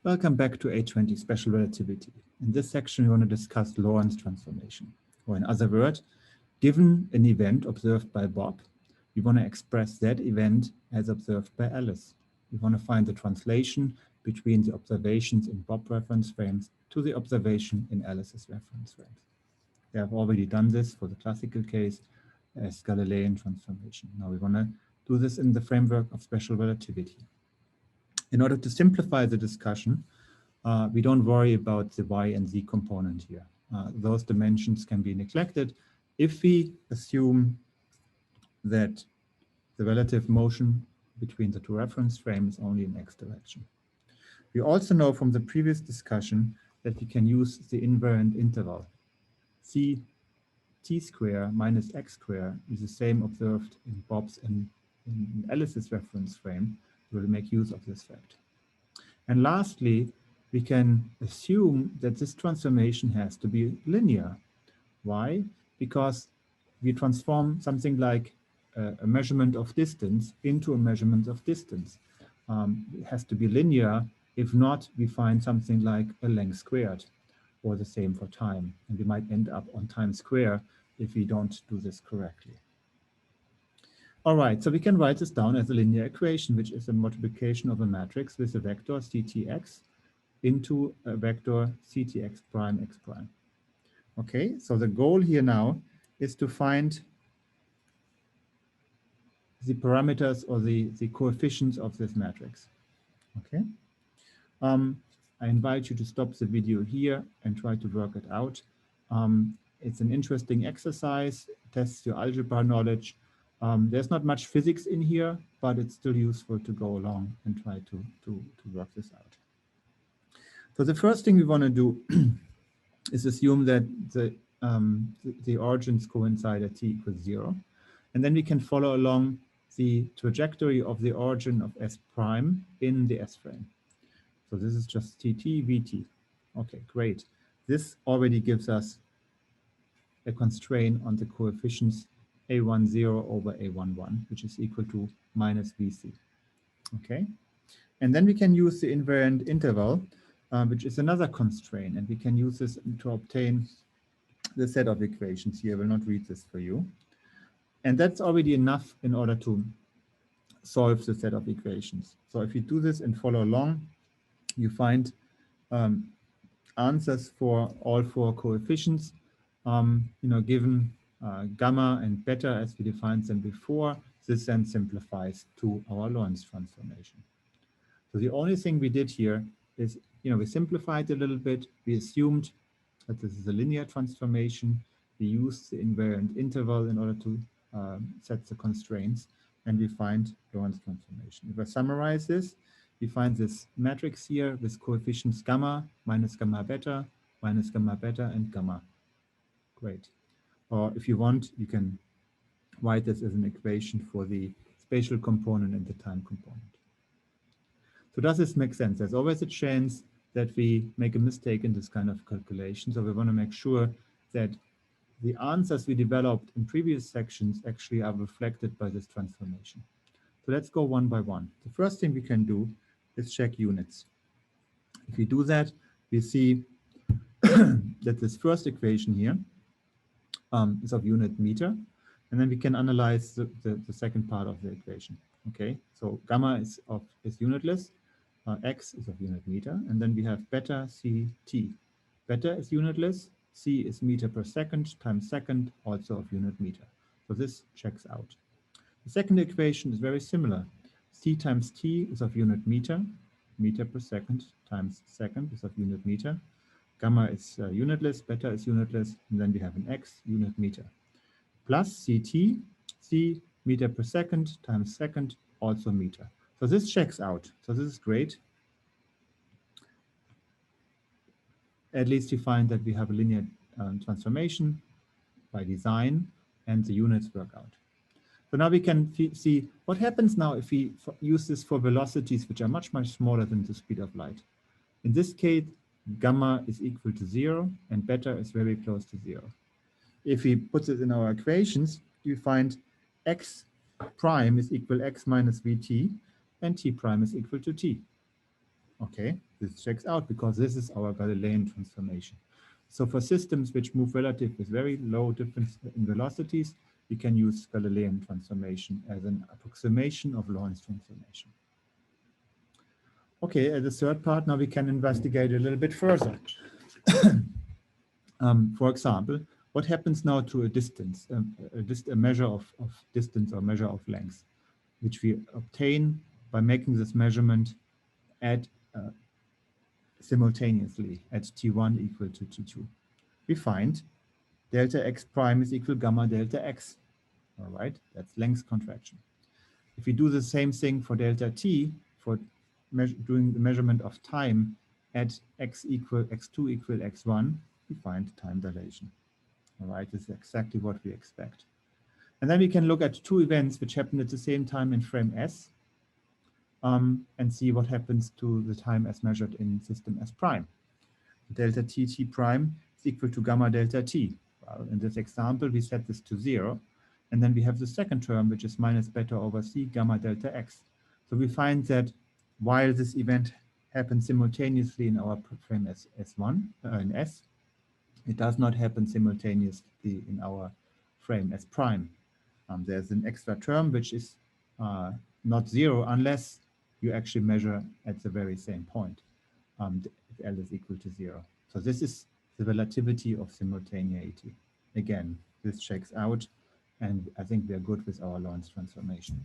Welcome back to 820 Special Relativity. In this section, we want to discuss Lorentz transformation. Or in other words, given an event observed by Bob, we want to express that event as observed by Alice. We want to find the translation between the observations in Bob reference frames to the observation in Alice's reference frames. We have already done this for the classical case as Galilean transformation. Now we want to do this in the framework of special relativity. In order to simplify the discussion, we don't worry about the y and z component here. Those dimensions can be neglected if we assume that the relative motion between the two reference frames is only in x direction. We also know from the previous discussion that we can use the invariant interval. C t square minus x square is the same observed in Bob's and in Alice's reference frame. We will make use of this fact. And lastly, we can assume that this transformation has to be linear. Why? Because we transform something like a measurement of distance into a measurement of distance. It has to be linear. If not, we find something like a length squared, or the same for time. And we might end up on time square if we don't do this correctly. All right, so we can write this down as a linear equation, which is a multiplication of a matrix with a vector ctx into a vector ctx prime x prime. Okay, so the goal here now is to find the parameters or the coefficients of this matrix. Okay, I invite you to stop the video here and try to work it out. It's an interesting exercise, tests your algebra knowledge. There's not much physics in here, but it's still useful to go along and try to work this out. So the first thing we want to do is assume that the origins coincide at t equals 0. And then we can follow along the trajectory of the origin of S prime in the S frame. So this is just tt, vt. Okay, great. This already gives us a constraint on the coefficients a10 over a11, which is equal to minus vc. Okay, and then we can use the invariant interval, which is another constraint, and we can use this to obtain the set of equations here. I will not read this for you. And that's already enough in order to solve the set of equations. So if you do this and follow along, you find answers for all four coefficients, given gamma and beta as we defined them before. This then simplifies to our Lorentz transformation. So the only thing we did here is, we simplified a little bit. We assumed that this is a linear transformation. We used the invariant interval in order to set the constraints, and we find Lorentz transformation. If I summarize this, we find this matrix here with coefficients gamma, minus gamma beta, and gamma. Great. Or if you want, you can write this as an equation for the spatial component and the time component. So does this make sense? There's always a chance that we make a mistake in this kind of calculation. So we want to make sure that the answers we developed in previous sections actually are reflected by this transformation. So let's go one by one. The first thing we can do is check units. If we do that, we see that this first equation here is of unit meter, and then we can analyze the second part of the equation. Okay, so gamma is unitless, x is of unit meter, and then we have beta c t. Beta is unitless, c is meter per second times second, also of unit meter. So this checks out. The second equation is very similar. C times t is of unit meter, meter per second times second is of unit meter. Gamma is unitless, beta is unitless, and then we have an x unit meter. Plus ct, c meter per second times second, also meter. So this checks out. So this is great. At least you find that we have a linear transformation by design, and the units work out. So now we can see what happens now if we use this for velocities which are much, much smaller than the speed of light. In this case, gamma is equal to 0 and beta is very close to 0. If we put it in our equations, you find x prime is equal x minus vt and t prime is equal to t. Okay, this checks out because this is our Galilean transformation. So for systems which move relative with very low difference in velocities, we can use Galilean transformation as an approximation of Lorentz transformation. Okay, as a third part, now we can investigate a little bit further. For example, what happens now to a distance, a measure of distance or measure of length, which we obtain by making this measurement at simultaneously at t1 equal to t2. We find delta x prime is equal gamma delta x. All right, that's length contraction. If we do the same thing for delta t, for doing the measurement of time at x2 equal x1, we find time dilation. All right, this is exactly what we expect. And then we can look at two events which happen at the same time in frame S and see what happens to the time as measured in system S prime. Delta t prime is equal to gamma delta t. Well, in this example, we set this to 0. And then we have the second term, which is minus beta over c gamma delta x. So we find that while this event happens simultaneously in our frame S1, in S, it does not happen simultaneously in our frame S prime. There's an extra term which is not 0 unless you actually measure at the very same point, if L is equal to 0. So this is the relativity of simultaneity. Again, this checks out, and I think we are good with our Lorentz transformation.